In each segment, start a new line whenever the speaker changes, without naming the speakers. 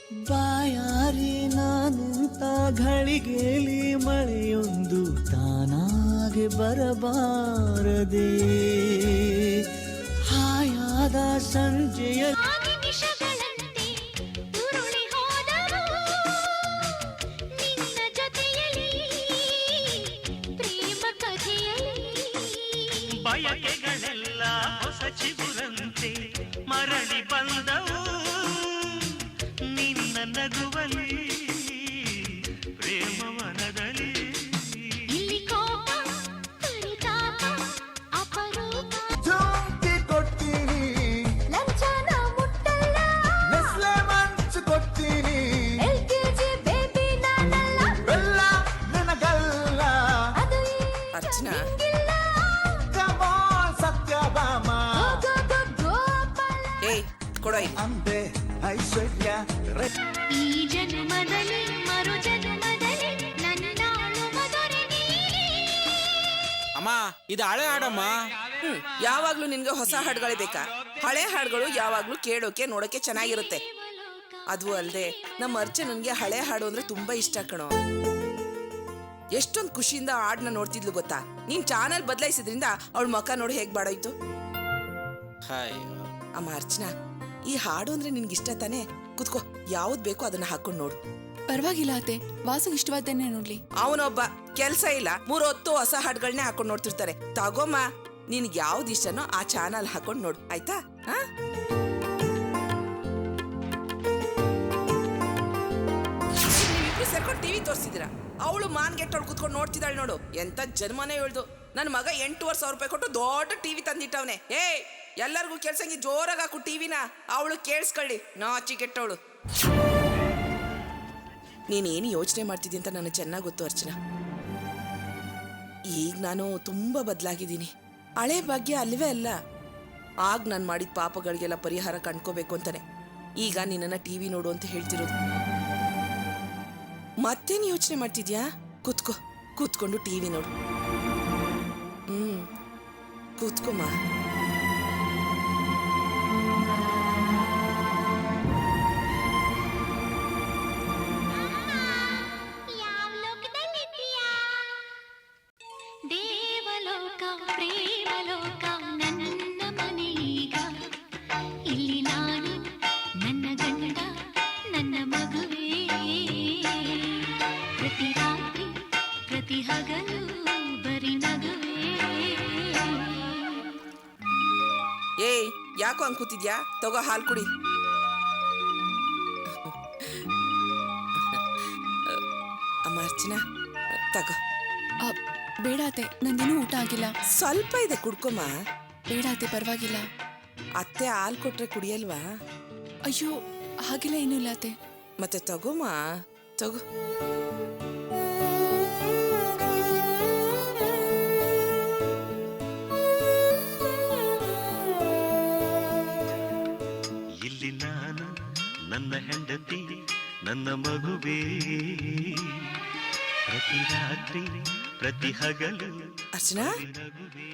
ಬಾಯಾರಿ ನಾನಿಂತ ಘಳಿಗೆಲಿ ಮಳೆಯೊಂದು ತಾನಾಗೆ ಬರಬಾರದೆ ಹಾಯಾದ ಸಂಜೆಯ
ಬಯಕೆಗಳೆಲ್ಲ ಹೊಸ ಚಿಗುರಂತೆ ಮರಳಿ ಬಂದವು ನಿನ್ನ ನಗುವಲಿ ಪ್ರೇಮ ಮನದಲ್ಲಿ
ಇಲ್ಲಿ ಕೋಪ ಪರಿತಾಪ ಅಪರೂಪ
ಜೋಂಕಿ ಕೊಡ್ತೀನಿ
ಲಂಚನ ಮುಟ್ಟಲ್ಲ
ನೆಸ್ಲೆ ಮಂಚು ಕೊಡ್ತೀನಿ
LKG ಬೇಬಿ ನಾನಲ್ಲ
ಬೆಲ್ಲ ನನಗಲ್ಲ
ಅದು
ಅರ್ಚನಾ
ಕಮಾನ್ ಸತ್ಯಭಾಮ
ಗೋಪಾಲ
ಏಯ್ ಕೊಡೋ ಇಲ್ಲಿ.
ಅಂದೆ ಐಶ್ವರ್ಯ
ಈ ಜನ್ಮದಲ್ಲಿ ಮರು ಜನ್ಮದಲ್ಲಿ ನನ್ನಾಳು ಮಧುರೆ ನೀನೇ
ಅಮ್ಮ ಇದು ಹಳೆ ಹಾಡಮ್ಮ.
ಯಾವಾಗ್ಲೂ ನಿನ್ಗೆ ಹೊಸ ಹಾಡುಗಳೇ ಬೇಕಾ? ಹಳೆ ಹಾಡುಗಳು ಯಾವಾಗ್ಲೂ ಕೇಳೋಕೆ ನೋಡೋಕೆ ಚೆನ್ನಾಗಿರುತ್ತೆ. ಅದು ಅಲ್ಲದೆ ನಮ್ಮ ಅರ್ಚನನ್ಗೆ ಹಳೆ ಹಾಡು ಅಂದ್ರೆ ತುಂಬಾ ಇಷ್ಟ ಕಣೋ. ಎಷ್ಟೊಂದು ಖುಷಿಯಿಂದ ಹಾಡನ್ನ ನೋಡ್ತಿದ್ಲು ಗೊತ್ತಾ? ನೀನ್ ಚಾನಲ್ ಬದಲಾಯಿಸಿದ್ರಿಂದ ಅವಳ ಮುಖ ನೋಡಿ ಹೇಗ್ ಬಾಡೋಯ್ತು. ಅಮ್ಮ ಅರ್ಚನಾ, ಈ ಹಾಡು ಅಂದ್ರೆ ನಿನ್ಗೆ ಇಷ್ಟ ತಾನೆ? ಕುತ್ಕೋ, ಯಾವ್ದು ಬೇಕೋ ಅದನ್ನ ಹಾಕೊಂಡ್ ನೋಡು.
ಪರವಾಗಿಲ್ಲ ಅತ್ತೆ, ವಾಸುಗ್ ಇಷ್ಟವಾದ್ದೇನೆ ನೋಡ್ಲಿ.
ಅವನೊಬ್ಬ ಕೆಲ್ಸ ಇಲ್ಲ, 3 ಹೊತ್ತು ಹೊಸ ಹಾಡುಗಳನ್ನೇ ಹಾಕೊಂಡ್ ನೋಡ್ತಿರ್ತಾರೆ. ತಗೋಮ್ಮ, ನಿನ್ಗೆ ಯಾವ್ದು ಇಷ್ಟನೋ ಆ ಚಾನಲ್ ಹಾಕೊಂಡ್ ನೋಡು, ಆಯ್ತಾ? ಹಾ, ಸೇರ್ಕೊಂಡು ಟಿವಿ ತೋರಿಸಿದಿರಾ? ಅವಳು ಮಾನ್ಗೆಟ್ಟವಳು ಕುತ್ಕೊಂಡು ನೋಡ್ತಿದ್ದಾಳೆ ನೋಡು. ಎಂತ ಜನ್ಮನೇ ಹೇಳ್ದು. ನನ್ನ ಮಗ 8,500 ರೂಪಾಯಿ ಕೊಟ್ಟು ದೊಡ್ಡ ಟಿವಿ ತಂದಿಟ್ಟವನೆ. ಏಯ್, ಎಲ್ಲರಿಗೂ ಕೇಳ್ಸಂಗಿ ಜೋರಾಗಿ ಹಾಕು ಟಿವಿನ. ಅವಳು ಕೇಳಿಸ್ಕೊಳ್ಳಿ, ನಾಚಿ ಕೆಟ್ಟವಳು. ನೀನೇನು ಯೋಚನೆ ಮಾಡ್ತಿದ್ದಿ ಅಂತ ನನಗೆ ಚೆನ್ನಾಗಿ ಗೊತ್ತು ಅರ್ಚನಾ. ಈಗ ನಾನು ತುಂಬಾ ಬದಲಾಗಿದ್ದೀನಿ. ಹಳೆ ಭಾಗ್ಯ ಅಲ್ವೇ ಅಲ್ಲ. ಆಗ ನಾನು ಮಾಡಿದ ಪಾಪಗಳಿಗೆಲ್ಲ ಪರಿಹಾರ ಕಂಡ್ಕೋಬೇಕು ಅಂತಾನೆ ಈಗ ನಿನ್ನನ್ನು ಟಿವಿ ನೋಡು ಅಂತ ಹೇಳ್ತಿರೋದು. ಮತ್ತೇನು ಯೋಚನೆ ಮಾಡ್ತಿದ್ಯಾ? ಕೂತ್ಕೋ, ಕೂತ್ಕೊಂಡು ಟಿವಿ ನೋಡು. ಕೂತ್ಕೊಮ್ಮ.
ಯಾವ ಲೋಕದಲ್ಲಿದ್ದೀಯಾ? ದೇವಲೋಕ ಪ್ರೇಮಲೋಕ ನನ್ನ ಮನೆಯೀಗ. ಇಲ್ಲಿ ನಾನು ನನ್ನ ಗಂಡ ನನ್ನ ಮಗುವೇ. ಪ್ರತಿ ರಾತ್ರಿ ಪ್ರತಿ ಹಗಲು ಬರಿ ನಗುವೇ.
ಏಯ್, ಯಾಕೋ ಹಂಗೆ ಕೂತಿದ್ಯಾ? ತಗೋ ಹಾಲು ಕುಡಿ. ಅಮ್ಮ ಅರ್ಚನಾ, ತಗೋ.
ಬೇಡ ಅತ್ತೆ, ನಂದಿನ್ನೂ ಊಟ ಆಗಿಲ್ಲ.
ಸ್ವಲ್ಪ ಇದೆ, ಕುಡ್ಕೊಮ್ಮ.
ಬೇಡ ಅತ್ತೆ, ಪರವಾಗಿಲ್ಲ.
ಅತ್ತೆ ಹಾಲು ಕೊಟ್ರೆ ಕುಡಿಯಲ್ವಾ?
ಅಯ್ಯೋ, ಹಾಗೆಲ್ಲ ಏನೂ ಇಲ್ಲ ಅತ್ತೆ.
ಮತ್ತೆ ತಗೋಮ್ಮ, ತಗೋ.
ಇಲ್ಲಿ ನಾನು ನನ್ನ ಹೆಂಡತಿ ನನ್ನ ಮಗುವೇ ಪ್ರತಿ ರಾತ್ರಿ ಪ್ರತಿ ಹಗಲು
ಅರ್ಚನಾ,
ನಗುವೇ.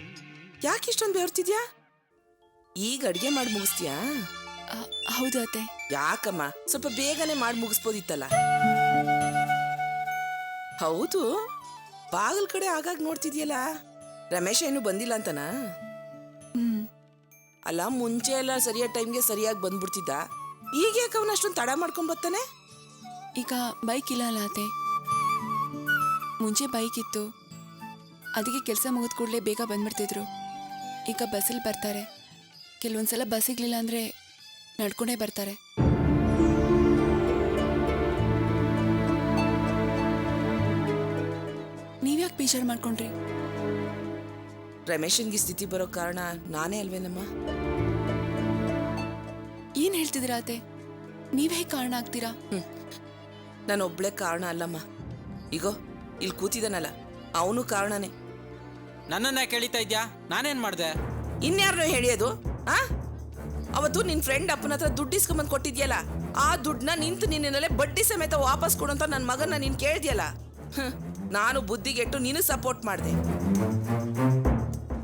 ಯಾಕೆ ಇಷ್ಟೊಂದು ಬೆವರ್ತಿದ್ಯಾ? ಈಗ ಅಡ್ಗೆ ಮಾಡಿ ಮುಗಿಸ್ತೀಯಾ?
ಹೌದು ಅತ್ತೆ.
ಯಾಕಮ್ಮ, ಸ್ವಲ್ಪ ಬೇಗನೆ ಮಾಡಿ ಮುಗಿಸ್ಬೋದಿತ್ತಲ್ಲ. ಹೌದು, ಬಾಗಲ್ ಕಡೆ ಆಗಾಗ ನೋಡ್ತಿದ್ಯಲ್ಲ, ರಮೇಶ ಏನು ಬಂದಿಲ್ಲ ಅಂತನಾ? ಅಲ್ಲ, ಮುಂಚೆ ಎಲ್ಲ ಸರಿಯಾದ ಟೈಮ್ಗೆ ಸರಿಯಾಗಿ ಬಂದ್ಬಿಡ್ತಿದ್ದ. ಈಗ ಯಾಕೆ ಅವನ ಅಷ್ಟೊಂದು ತಡ ಮಾಡ್ಕೊಂಡ್ ಬರ್ತಾನೆ?
ಈಗ ಬೈಕ್ ಇಲ್ಲ ಅಲ್ಲ ಅತ್ತೆ. ಮುಂಚೆ ಬೈಕ್ ಇತ್ತು, ಅದಕ್ಕೆ ಕೆಲಸ ಮುಗಿದ ಕೂಡಲೇ ಬೇಗ ಬಂದ್ಬಿಡ್ತಿದ್ರು. ಈಗ ಬಸ್ಸಲ್ಲಿ ಬರ್ತಾರೆ. ಕೆಲವೊಂದ್ಸಲ ಬಸ್ ಸಿಗ್ಲಿಲ್ಲ ಅಂದರೆ ನಡ್ಕೊಂಡೇ ಬರ್ತಾರೆ. ನೀವ್ಯಾಕೆ ಬೇಜಾರು ಮಾಡ್ಕೊಂಡ್ರಿ?
ರಮೇಶನ್ಗೆ ಸ್ಥಿತಿ ಬರೋ ಕಾರಣ ನಾನೇ ಅಲ್ವೇನಮ್ಮ?
ಏನ್ ಹೇಳ್ತಿದ್ದೀರಾ ಅತ್ತೆ? ನೀವ್ ಹೇಗೆ ಕಾರಣ ಆಗ್ತೀರಾ?
ನಾನೊಬ್ಳೆ ಕಾರಣ ಅಲ್ಲಮ್ಮ. ಈಗೋ ಇಲ್ಲಿ ಕೂತಿದ್ದಾನಲ್ಲ, ಅವನು ಕಾರಣನೇ.
ನನ್ನನ್ನ ಕೇಳಿತಾ ಇದ್ಯಾ? ನಾನೇನ್ ಮಾಡ್ದೆ?
ಇನ್ಯಾರನ್ನೋ ಹೇಳಿಯೋದು? ಆ ಅವತ್ತು ನಿನ್ ಫ್ರೆಂಡ್ ಅಪ್ಪನ ಹತ್ರ ದುಡ್ಡು ಇಸ್ಕೊಂಬಂದು ಕೊಟ್ಟಿದ್ಯಲ್ಲ, ಆ ದುಡ್ಡನ್ನ ನಿಂತು ನಿನ್ನೆಲ್ಲೇ ಬಡ್ಡಿ ಸಮೇತ ವಾಪಸ್ ಕೊಡು ಅಂತ ನನ್ನ ಮಗನ ನೀನ್ ಕೇಳಿದ್ಯಲ್ಲ. ನಾನು ಬುದ್ಧಿಗೆಟ್ಟು ನೀನು ಸಪೋರ್ಟ್ ಮಾಡಿದೆ.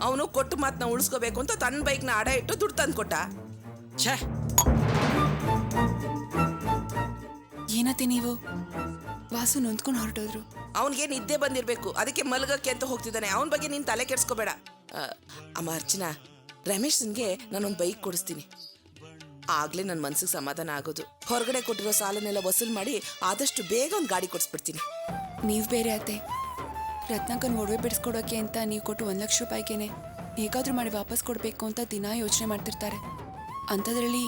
ಅವನು ಕೊಟ್ಟು ಮಾತನ್ನ ಉಳಿಸ್ಕೋಬೇಕು ಅಂತ ತನ್ನ ಬೈಕ್ನ ಅಡ ಇಟ್ಟು ದುಡ್ಡು ತಂದು ಕೊಟ್ಟ.
ಛೇ,
ಏನತ್ತೆ ನೀವು? ವಾಸು ನೊಂದ್ಕೊಂಡು ಹೊರಟೋದ್ರು.
ಅವನಿಗೆ ನಿದ್ದೆ ಬಂದಿರ್ಬೇಕು, ಅದಕ್ಕೆ ಮಲಗಕ್ಕೆ ಅಂತ ಹೋಗ್ತಿದ್ದಾನೆ. ಅವನ ಬಗ್ಗೆ ನೀನು ತಲೆ ಕೆಡ್ಸ್ಕೋಬೇಡ. ಅಮ್ಮ ಅರ್ಚನಾ, ರಮೇಶನ್ಗೆ ನಾನೊಂದು ಬೈಕ್ ಕೊಡಿಸ್ತೀನಿ. ಆಗ್ಲೇ ನನ್ನ ಮನ್ಸಿಗೆ ಸಮಾಧಾನ ಆಗೋದು. ಹೊರಗಡೆ ಕೊಟ್ಟಿರೋ ಸಾಲನೆಲ್ಲ ವಸೂಲ್ ಮಾಡಿ ಆದಷ್ಟು ಬೇಗ ಒಂದು ಗಾಡಿ ಕೊಡಿಸ್ಬಿಡ್ತೀನಿ.
ನೀವು ಬೇರೆ ಅತ್ತೆ, ರತ್ನಾಕನ್ ಒಡವೆ ಬಿಡಿಸ್ಕೊಡೋಕೆ ಅಂತ ನೀವು ಕೊಟ್ಟು 1 ಲಕ್ಷ ರೂಪಾಯಿಗೇನೆ ಹೇಗಾದ್ರೂ ಮಾಡಿ ವಾಪಸ್ ಕೊಡಬೇಕು ಅಂತ ದಿನ ಯೋಚನೆ ಮಾಡ್ತಿರ್ತಾರೆ. ಅಂಥದ್ರಲ್ಲಿ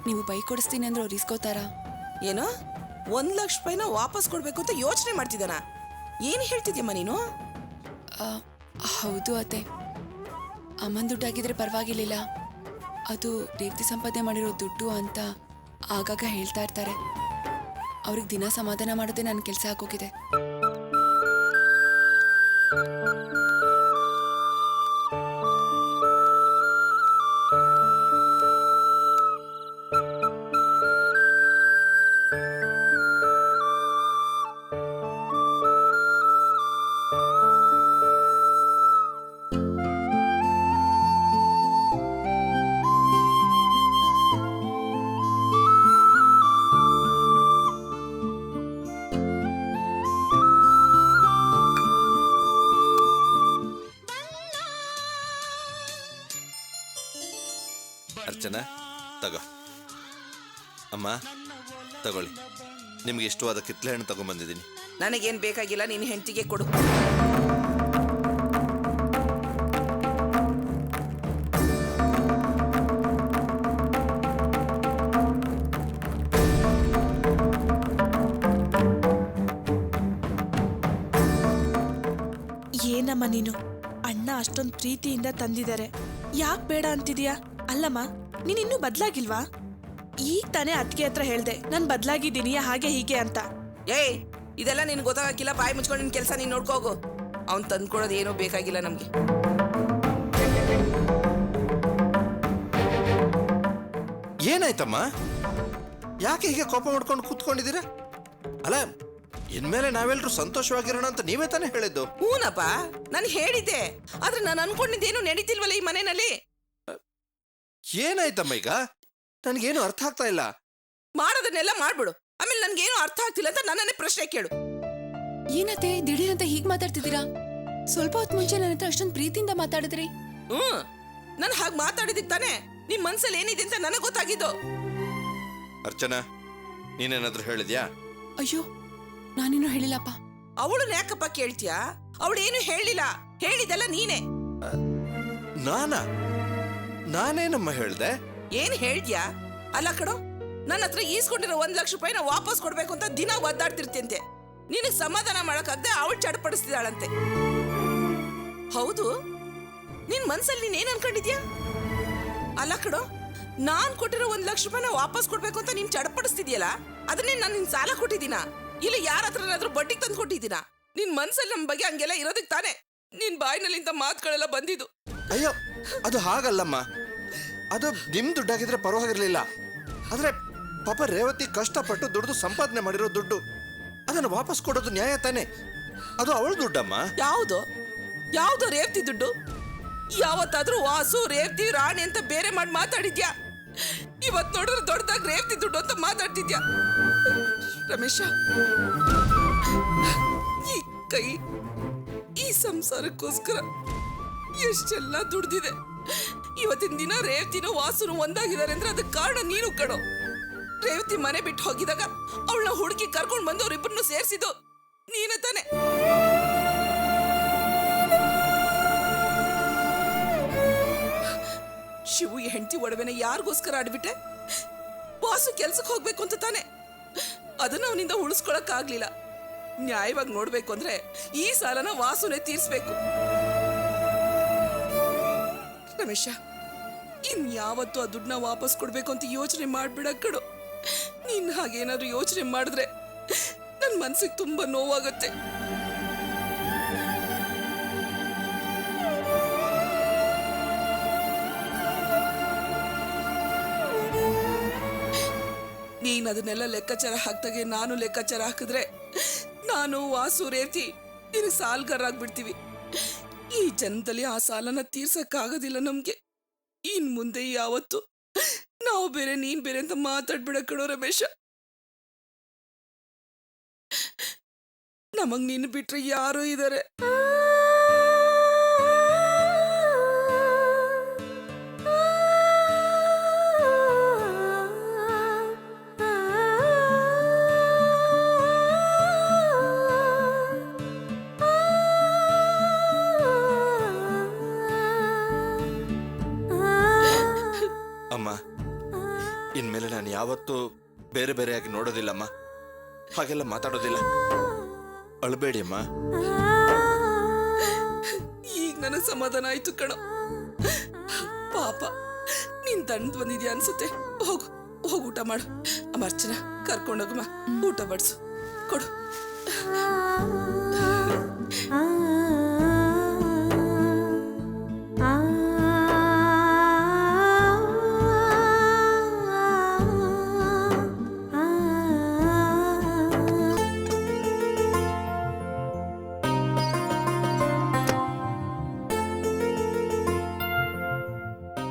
ನೀವು ಬೈಕ್ ಕೊಡಿಸ್ತೀನಿ ಅಂದ್ರೆ ಅವ್ರು ಇಸ್ಕೋತಾರಾ?
ಏನೋ 1 ಲಕ್ಷ ರೂಪಾಯಿನ ವಾಪಸ್ ಕೊಡ್ಬೇಕು ಅಂತ ಯೋಚನೆ ಮಾಡ್ತಿದ್ದಾನ? ಏನು ಹೇಳ್ತಿದ್ಯಮ್ಮ ನೀನು?
ಹೌದು ಅತ್ತೆ, ಅಮ್ಮನ ದುಡ್ಡಾಗಿದ್ರೆ ಪರವಾಗಿರ್ಲಿಲ್ಲ, ಅದು ರೇವತಿ ಸಂಪಾದನೆ ಮಾಡಿರೋ ದುಡ್ಡು ಅಂತ ಆಗಾಗ ಹೇಳ್ತಾ ಇರ್ತಾರೆ. ಅವ್ರಿಗೆ ದಿನ ಸಮಾಧಾನ ಮಾಡೋದೇ ನನ್ನ ಕೆಲಸ ಆಗೋಗಿದೆ.
ಅರ್ಚನಾ, ತಗೋ ಅಮ್ಮ, ತಗೊಳ್ಳಿ. ನಿಮ್ಗೆ ಇಷ್ಟವಾದ ಕಿತ್ಲೆ ಹಣ್ಣು ತಗೊಂಡ್ಬಂದಿದ್ದೀನಿ.
ನನಗೇನು ಬೇಕಾಗಿಲ್ಲ, ನೀನು ಹೆಂಡತಿಗೆ ಕೊಡು.
ಏನಮ್ಮ ನೀನು, ಅಣ್ಣ ಅಷ್ಟೊಂದು ಪ್ರೀತಿಯಿಂದ ತಂದಿದ್ದಾರೆ, ಯಾಕೆ ಬೇಡ ಅಂತಿದ್ಯಾ? ಅಲ್ಲಮ್ಮ, ನೀನ್ ಇನ್ನೂ ಬದ್ಲಾಗಿಲ್ವಾ? ಈಗ ತಾನೇ ಅತ್ತಿಗೆ ಹತ್ರ ಹೇಳ್ದೆ ನಾನು ಬದ್ಲಾಗಿದ್ದೀನಿ ಹಾಗೆ ಹೀಗೆ ಅಂತ.
ಏಯ್, ಇದೆಲ್ಲ ನಿನ್ಗೆ ಗೊತ್ತಾಗಿಲ್ಲ. ಬಾಯಿ ಮುಚ್ಕೊಂಡು ನಿನ್ ಕೆಲಸ ನೀನು ನೋಡ್ಕೋಗು. ಅವ್ನು ತಂದ್ಕೊಡೋದು ಏನೂ ಬೇಕಾಗಿಲ್ಲ ನಮ್ಗೆ.
ಏನಾಯ್ತಮ್ಮ? ಯಾಕೆ ಹೀಗೆ ಕೋಪ ಮಾಡ್ಕೊಂಡು ಕೂತ್ಕೊಂಡಿದ್ದೀರಾ? ಅಲ್ಲ, ಇನ್ಮೇಲೆ ನಾವೆಲ್ಲರೂ ಸಂತೋಷವಾಗಿರೋಣ ಅಂತ ನೀವೇ ತಾನೇ ಹೇಳಿದ್ದು.
ಹೂನಪ್ಪ, ನಾನು ಹೇಳಿದ್ದೆ, ಆದ್ರೆ ನಾನು ಅನ್ಕೊಂಡಿದ್ದೇನು ನಡೀತಿಲ್ವಲ್ಲ ಈ ಮನೆಯಲ್ಲಿ.
ಏನಾಯ್ತಮ್ಮ ಈಗ? ನನ್ಗೇನು ಅರ್ಥ ಆಗ್ತಾ ಇಲ್ಲ.
ಮಾಡೋದನ್ನೆಲ್ಲ ಮಾಡ್ಬಿಡು, ಆಮೇಲೆ ನನ್ಗೇನು ಅರ್ಥ ಆಗ್ತಿಲ್ಲ ಅಂತ ನನ್ನನ್ನೇ ಪ್ರಶ್ನೆ ಕೇಳು.
ಏನತ್ತೆ ದಿಢೀರಂತ ಹೀಗೆ ಮಾತಾಡ್ತಿದ್ದೀರಾ? ಸ್ವಲ್ಪ ಹೊತ್ತು ಮುಂಚೆ ನನ್ನ ಹತ್ರ ಅಷ್ಟೊಂದು ಪ್ರೀತಿಯಿಂದ ಮಾತಾಡಿದ್ರಿ.
ನಾನು ಹಾಗೆ ಮಾತಾಡಿದಿಕ್ ತಾನೆ ನಿಮ್ ಮನ್ಸಲ್ಲಿ ಏನಿದೆ ಅಂತ ನನಗೆ ಗೊತ್ತಾಗಿದ್ದು.
ಅರ್ಚನಾ, ನೀನೇನಾದ್ರೂ ಹೇಳಿದ್ಯಾ?
ಅಯ್ಯೋ, ನಾನೇನು ಹೇಳಿಲ್ಲಪ್ಪ.
ಅವಳನ್ನ ಯಾಕಪ್ಪ ಕೇಳ್ತೀಯಾ? ಅವಳೇನು ಹೇಳಿಲ್ಲ, ಹೇಳಿದಲ್ಲ ನೀನೆ.
ನಾನೇನಮ್ಮ ಹೇಳ್ದೆ?
ಏನ್ ಹೇಳ್ದ್ಯಾ? ಅಲ್ಲ ಕಣೋ, ನನ್ನ ಹತ್ರ ಈಸ್ಕೊಂಡಿರೋ 1 ಲಕ್ಷ ರೂಪಾಯಿನ ವಾಪಸ್ ಕೊಡ್ಬೇಕು ಅಂತ ದಿನ ಒದ್ದಾಡ್ತಿರ್ತಿಂತೆ. ನಿನಗ್ ಸಮಾಧಾನ ಮಾಡಕ್ಕಾಗದೆ ಅವಳು ಚಡಪಡಿಸ್ತಿದ್ದಾಳಂತೆ. ಹೌದು, ನಿನ್ ಮನ್ಸಲ್ಲಿ ನೀನ್ ಏನ್ ಅನ್ಕೊಂಡಿದ್ಯಾ? ಅಲ್ಲ ಕಣೋ, ನಾನ್ ಕೊಟ್ಟಿರೋ 1 ಲಕ್ಷ ರೂಪಾಯಿನ ವಾಪಸ್ ಕೊಡ್ಬೇಕು ಅಂತ ನೀನ್ ಚಡಪಡಿಸ್ತಿದ್ಯಲ್ಲ, ಅದನ್ನೇ ನಾನು ನಿನ್ ಸಾಲ ಕೊಟ್ಟಿದ್ದೀನ? ಇಲ್ಲ ಯಾರ ಹತ್ರನಾದ್ರೂ ಬಡ್ಡಿಗೆ ತಂದು ಕೊಟ್ಟಿದ್ದೀನ? ನಿನ್ ಮನ್ಸಲ್ಲಿ ನಮ್ ಬಗ್ಗೆ ಹಂಗೆಲ್ಲ ಇರೋದಕ್ ತಾನೆ ನಿನ್ ಬಾಯಿನಲ್ಲಿ ಇಂಥ ಮಾತುಗಳೆಲ್ಲ ಬಂದಿದ್ದು.
ಅಯ್ಯೋ, ಅದು ಹಾಗಲ್ಲಮ್ಮ. ಅದು ನಿಮ್ ದುಡ್ಡಾಗಿದ್ರೆ ಪರವಾಗಿರ್ಲಿಲ್ಲ. ಆದ್ರೆ ಪಾಪ ರೇವತಿ ಕಷ್ಟಪಟ್ಟು ದುಡ್ದು ಸಂಪಾದನೆ ಮಾಡಿರೋ ದುಡ್ಡು, ಅದನ್ನು ವಾಪಸ್ ಕೊಡೋದು ನ್ಯಾಯ ತಾನೆ? ಅದು ಅವಳ ದುಡ್ಡಮ್ಮ.
ಯಾವ್ದು ರೇವತಿ ದುಡ್ಡು? ಯಾವತ್ತಾದ್ರೂ ವಾಸು ರೇವತಿ ರಾಣಿ ಅಂತ ಬೇರೆ ಮಾಡಿ ಮಾತಾಡಿದ್ಯಾ? ಇವತ್ ನೋಡಿದ್ರೆ ದೊಡ್ಡದಾಗ ರೇವತಿ ದುಡ್ಡು ಅಂತ ಮಾತಾಡ್ತಿದ್ಯಾ? ರಮೇಶ, ಈ ಕೈ ಈ ಸಂಸಾರಕ್ಕೋಸ್ಕರ ಎಷ್ಟೆಲ್ಲ ದುಡ್ದಿದೆ. ಇವತ್ತಿನ ದಿನ ರೇವತಿನೂ ವಾಸುನು ಒಂದಾಗಿದ್ದಾರೆ ಅಂದ್ರೆ ಅದಕ್ಕೆ ಕಾರಣ ನೀನು ಕಣೋ. ರೇವತಿ ಮನೆ ಬಿಟ್ಟು ಹೋಗಿದಾಗ ಅವಳನ್ನ ಹುಡುಕಿ ಕರ್ಕೊಂಡು ಬಂದು ಅವ್ರಿಬ್ಬರನ್ನು ಸೇರಿಸಿದ್ದು ನೀನೇ ತಾನೆ? ಶಿವು ಈ ಹೆಂಡತಿ ಒಡವೆನ ಯಾರಿಗೋಸ್ಕರ ಆಡ್ಬಿಟ್ಟೆ? ವಾಸು ಕೆಲ್ಸಕ್ಕೆ ಹೋಗ್ಬೇಕು ಅಂತ ತಾನೆ. ಅದನ್ನ ಅವನಿಂದ ಉಳಿಸ್ಕೊಳಕ್ ಆಗ್ಲಿಲ್ಲ. ನ್ಯಾಯವಾಗಿ ನೋಡ್ಬೇಕು ಅಂದ್ರೆ ಈ ಸಾಲನ ವಾಸುನೇ ತೀರ್ಸ್ಬೇಕು. ರಮೇಶ, ಇನ್ಯಾವತ್ತೂ ಆ ದುಡ್ಡನ್ನ ವಾಪಸ್ ಕೊಡ್ಬೇಕು ಅಂತ ಯೋಚನೆ ಮಾಡ್ಬಿಡ ಕಣೋ. ನೀನ್ ಹಾಗೇನಾದ್ರೂ ಯೋಚನೆ ಮಾಡಿದ್ರೆ ನನ್ ಮನ್ಸಿಗೆ ತುಂಬಾ ನೋವಾಗುತ್ತೆ. ನೀನ್ ಅದನ್ನೆಲ್ಲ ಲೆಕ್ಕಾಚಾರ ಹಾಕ್ದಾಗೆ ನಾನು ಲೆಕ್ಕಾಚಾರ ಹಾಕಿದ್ರೆ ನಾನು ವಾಸು ರೇವತಿ ನಿನಗೆ ಸಾಲ್ಗಾರಾಗ್ಬಿಡ್ತೀವಿ. ಈ ಜನ್ಮದಲ್ಲಿ ಆ ಸಾಲನ ತೀರ್ಸಕ್ಕಾಗೋದಿಲ್ಲ ನಮ್ಗೆ. ಇನ್ ಮುಂದೆ ಯಾವತ್ತು ನಾವು ಬೇರೆ ನೀನ್ ಬೇರೆ ಅಂತ ಮಾತಾಡ್ಬಿಡ ಕಣೋ ರಮೇಶ. ನಮಗ್ ನಿನ್ ಬಿಟ್ರೆ ಯಾರು ಇದಾರೆ?
ಅಮ್ಮ, ಇನ್ಮೇಲೆ ನಾನು ಯಾವತ್ತೂ ಬೇರೆ ಬೇರೆಯಾಗಿ ನೋಡೋದಿಲ್ಲಮ್ಮ, ಹಾಗೆಲ್ಲ ಮಾತಾಡೋದಿಲ್ಲ. ಅಳಬೇಡಿ ಅಮ್ಮ.
ಈಗ ನನಗ್ ಸಮಾಧಾನ ಆಯ್ತು ಕಣ. ಪಾಪ ನೀನ್ ದಂಡ್ ಬಂದಿದ್ಯಾ ಅನ್ಸುತ್ತೆ. ಹೋಗು ಹೋಗು, ಊಟ ಮಾಡು. ಅಮ್ಮ ಅರ್ಚನಾ, ಕರ್ಕೊಂಡೋಗಮ್ಮ, ಊಟ ಬಡ್ಸು, ಕೊಡು.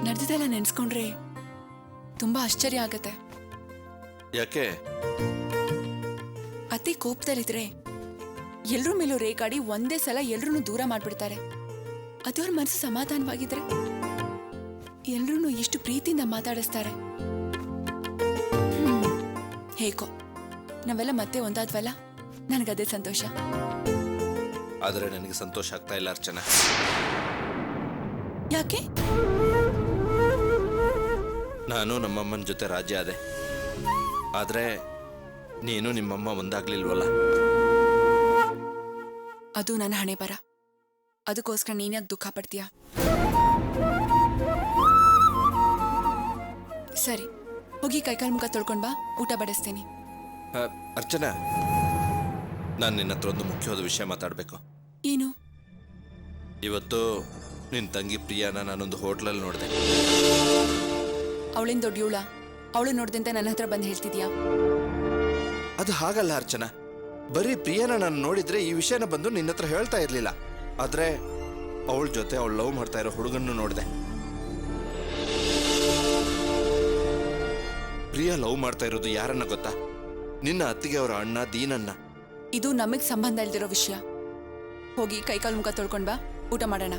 ನಡೆದಿದ್ದೆಲ್ಲ ನೆನ್ಸ್ಕೊಂಡ್ರೆ ತುಂಬಾ ಆಶ್ಚರ್ಯ ಆಗತ್ತೆ.
ಯಾಕೆ?
ಅತಿ ಕೋಪದಲ್ಲಿದ್ರೆ ಎಲ್ರ ಮೇಲೂ ರೇಗಾಡಿ ಒಂದೇ ಸಲ ಎಲ್ರೂ ದೂರ ಮಾಡ್ಬಿಡ್ತಾರೆ. ಅದವ್ರ ಮನಸ್ಸು ಸಮಾಧಾನವಾಗಿದ್ರೆ ಎಲ್ರೂ ಎಷ್ಟು ಪ್ರೀತಿಯಿಂದ ಮಾತಾಡಿಸ್ತಾರೆ. ಹೇಗೋ ನಾವೆಲ್ಲ ಮತ್ತೆ ಒಂದಾದ್ವಲ್ಲ, ನನಗದೇ ಸಂತೋಷ.
ಆದ್ರೆ ನನಗೆ ಸಂತೋಷ ಆಗ್ತಾ ಇಲ್ಲ ಅರ್ಚನಾ.
ಯಾಕೆ?
ನಾನು ನಮ್ಮಮ್ಮನ ಜೊತೆ ರಾಜ್ಯ ಆದೆ, ಆದ್ರೆ ನೀನು ನಿಮ್ಮಮ್ಮ ಒಂದಾಗ್ಲಿಲ್ವಲ್ಲ.
ಅದು ನನ್ನ ಹಣೆ ಬರ. ಅದಕ್ಕೋಸ್ಕರ ನೀನ್ಯಾಕೆ ದುಃಖ ಪಡ್ತೀಯ? ಸರಿ, ಹೋಗಿ ಕೈಕಾಲು ಮುಖ ತೊಳ್ಕೊಂಡ್ ಬಾ, ಊಟ ಬಡಿಸ್ತೀನಿ.
ಅರ್ಚನಾ, ನಾನು ನಿನ್ನ ಹತ್ರ ಒಂದು ಮುಖ್ಯವಾದ ವಿಷಯ ಮಾತಾಡಬೇಕು.
ಏನು?
ಇವತ್ತು ನಿನ್ನ ತಂಗಿ ಪ್ರಿಯಾನ ನಾನೊಂದು ಹೋಟ್ಲಲ್ಲಿ ನೋಡಿದೆ.
ಅವಳಿಂದ ದೊಡ್ಡವಳ? ಅವಳು ನೋಡ್ದಂತೆ ನನ್ನ ಹತ್ರ ಬಂದು ಹೇಳ್ತಿದ್ಯಾ?
ಅದು ಹಾಗಲ್ಲ ಅರ್ಚನಾ, ಬರೀ ಪ್ರಿಯಾನ ನಾನು ನೋಡಿದ್ರೆ ಈ ವಿಷಯನ ಬಂದು ನಿನ್ನ ಹತ್ರ ಹೇಳ್ತಾ ಇರ್ಲಿಲ್ಲ. ಆದ್ರೆ ಅವಳ ಜೊತೆ ಅವಳು ಲವ್ ಮಾಡ್ತಾ ಇರೋ ಹುಡುಗನ್ನು ನೋಡಿದೆ. ಪ್ರಿಯಾ ಲವ್ ಮಾಡ್ತಾ ಇರೋದು ಯಾರನ್ನ ಗೊತ್ತಾ? ನಿನ್ನ ಅತ್ತಿಗೆ ಅವರ ಅಣ್ಣ ದೀನನ್ನ.
ಇದು ನಮಗ್ ಸಂಬಂಧ ಇಲ್ದಿರೋ ವಿಷಯ. ಹೋಗಿ ಕೈಕಾಲು ಮುಖ ತೊಳ್ಕೊಂಡ್ ಬಾ, ಊಟ ಮಾಡೋಣ.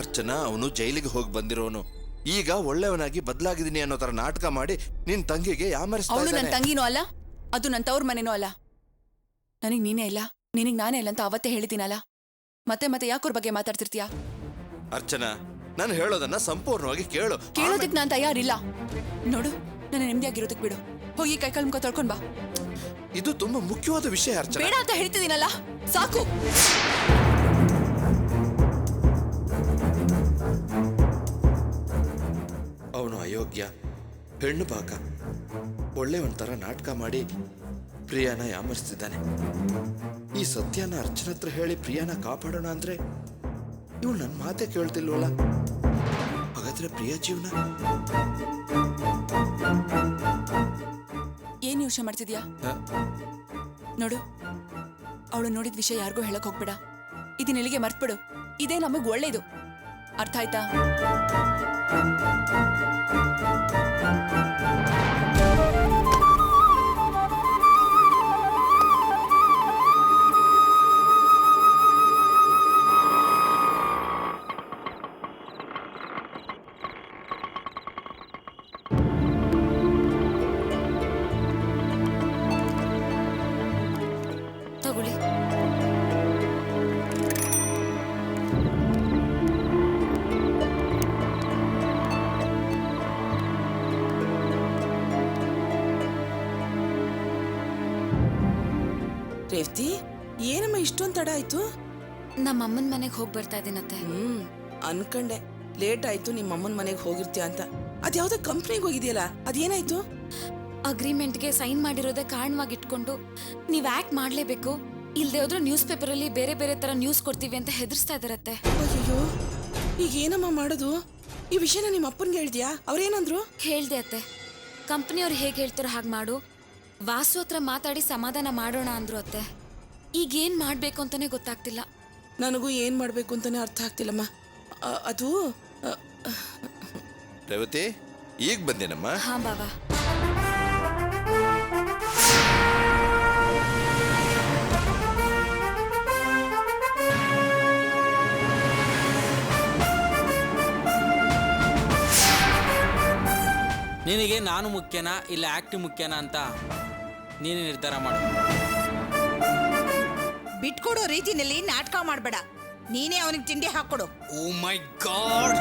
ಅರ್ಚನಾ, ಅವನು ಜೈಲಿಗೆ ಹೋಗಿ ಬಂದಿರೋನು. ಈಗ ಒಳ್ಳೆಯವನಾಗಿ ಬದಲಾಗಿದ್ದೀನಿ ಅನ್ನೋ ತರ ನಾಟಕ ಮಾಡಿ ನಿನ್ ತಂಗಿಗೆ ಯಾಮರಿಸ್ತಾ
ಅವಳು ನನ್ನ
ಇದ್ದಾನೆ.
ತಂಗಿನೂ ಅಲ್ಲ, ಅದು ನನ್ನ ತವ್ರ ಮನೆನೂ ಅಲ್ಲ. ನನಗ್ ನೀನೇ ಇಲ್ಲ, ನಿನಗ್ ನಾನೇ ಇಲ್ಲ ಅಂತ ಅವತ್ತೇ ಹೇಳಿದ್ದೀನಲ್ಲ. ಮತ್ತೆ ಮತ್ತೆ ಯಾಕೋರ್ ಬಗ್ಗೆ ಮಾತಾಡ್ತಿರ್ತೀಯ?
ಅರ್ಚನಾ, ನಾನು ಹೇಳೋದನ್ನ ಸಂಪೂರ್ಣವಾಗಿ ಕೇಳು.
ಕೇಳೋದಕ್ ನಾನ್ ತಯಾರಿಲ್ಲ. ನೋಡು, ನನ್ನ ನೆಮ್ಮದಿಯಾಗಿರೋದಕ್ ಬಿಡು. ಹೋಗಿ ಕೈಕಾಲು ಮುಖ ತೊಳ್ಕೊಂಡ್ ಬಾ.
ಇದು ತುಂಬಾ ಮುಖ್ಯವಾದ ವಿಷಯ ಅರ್ಚನಾ.
ಬೇಡ ಅಂತ ಹೇಳ್ತಿದ್ದೀನಲ್ಲ, ಸಾಕು.
ಅವನು ಅಯೋಗ್ಯ, ಹೆಣ್ಣು ಬಾಕ, ಒಳ್ಳೆಯವನ್ತರ ನಾಟಕ ಮಾಡಿ ಪ್ರಿಯಾನ ಯಾಮರಿಸ್ತಿದ್ದಾನೆ. ಈ ಸತ್ಯನ ಅರ್ಚನ ಹತ್ರ ಹೇಳಿ ಪ್ರಿಯಾನ ಕಾಪಾಡೋಣ ಅಂದ್ರೆ ಇವಳು ನನ್ನ ಮಾತೆ ಕೇಳ್ತಿಲ್ವಲ್ಲ. ಹಾಗಾದ್ರೆ ಪ್ರಿಯಾ ಜೀವನ
ಏನ್ ಯೋಚನೆ ಮಾಡ್ತಿದ್ಯಾ? ನೋಡು, ಅವಳು ನೋಡಿದ ವಿಷಯ ಯಾರಿಗೂ ಹೇಳಕ್ ಹೋಗ್ಬೇಡ. ಇದನ್ನ ಇಲ್ಲಿಗೆ ಮರ್ತ್ಬಿಡು. ಇದೇ ನಮಗ್ ಒಳ್ಳೇದು. ಅರ್ಥ ಆಯ್ತಾ? ತಗೊಳ್ಳಿ.
ರೇವತಿ, ಏನಮ್ಮ ಇಷ್ಟೊಂದ್ ತಡ ಆಯ್ತು?
ನಮ್ಮ ಅಮ್ಮನ ಮನೆಗೆ ಹೋಗಿ ಬರ್ತಾ ಇದ್ದೀನತ್ತೆ.
ಅನ್ಕಂಡೆ ಲೇಟ್ ಆಯ್ತು, ನಿಮ್ಮ ಅಮ್ಮನ ಮನೆಗೆ ಹೋಗಿರ್ತೀಯ ಅಂತ. ಅದ್ಯಾವ್ದೋ ಕಂಪ್ನಿಗೆ ಹೋಗಿದ್ಯಲ್ಲ, ಅದೇನಾಯ್ತು?
ಅಗ್ರಿಮೆಂಟ್ಗೆ ಸೈನ್ ಮಾಡಿರೋದೇ ಕಾರಣವಾಗಿ ಇಟ್ಕೊಂಡು ನೀವ್ ಆಕ್ಟ್ ಮಾಡ್ಲೇಬೇಕು, ಇಲ್ದೇ ಹೋದ್ರೆ ನ್ಯೂಸ್ ಪೇಪರ್ ಅಲ್ಲಿ ಬೇರೆ ಬೇರೆ ತರ ನ್ಯೂಸ್ ಕೊಡ್ತೀವಿ ಅಂತ ಹೆದರ್ಸ್ತಾ ಇದಾರತ್ತೆ.
ಅಯ್ಯೋ, ಈಗ ಏನಮ್ಮ ಮಾಡೋದು? ಈ ವಿಷಯನ ನಿಮ್ಮ ಅಪ್ಪನ್ಗೆ ಹೇಳ್ದ್ಯಾ? ಅವ್ರೇನಂದ್ರು?
ಹೇಳ್ದೆ ಅತ್ತೆ, ಕಂಪ್ನಿಯವ್ರು ಹೇಗೆ ಹೇಳ್ತಾರೋ ಹಾಗೆ ಮಾಡು, ವಾಸು ಹತ್ರ ಮಾತಾಡಿ ಸಮಾಧಾನ ಮಾಡೋಣ ಅಂದ್ರು ಅತ್ತೆ. ಈಗ ಏನ್ ಮಾಡ್ಬೇಕು ಅಂತಾನೆ ಗೊತ್ತಾಗ್ತಿಲ್ಲ.
ನನಗೂ ಏನ್ ಮಾಡ್ಬೇಕು ಅಂತಾನೆ ಅರ್ಥ ಆಗ್ತಿಲ್ಲಮ್ಮ. ಅದು
ರೇವತಿ, ಈಗ ಬಂದೇನಮ್ಮ.
ಹಾ ಬಾಬಾ.
ನಿನಗೆ ನಾನು ಮುಖ್ಯನಾ ಇಲ್ಲ ಆಕ್ಟಿಂಗ್ ಮುಖ್ಯನಾ ಅಂತ ನೀನೇ ನಿರ್ಧಾರ ಮಾಡು.
ಬಿಟ್ಕೊಡೋ ರೀತಿನಲ್ಲಿ ನಾಟಕ ಮಾಡಬೇಡ. ನೀನೇ ಅವನಿಗೆ ತಿಂಡಿ ಹಾಕ್ಕೊಡು.
ಓ ಮೈ ಗಾಡ್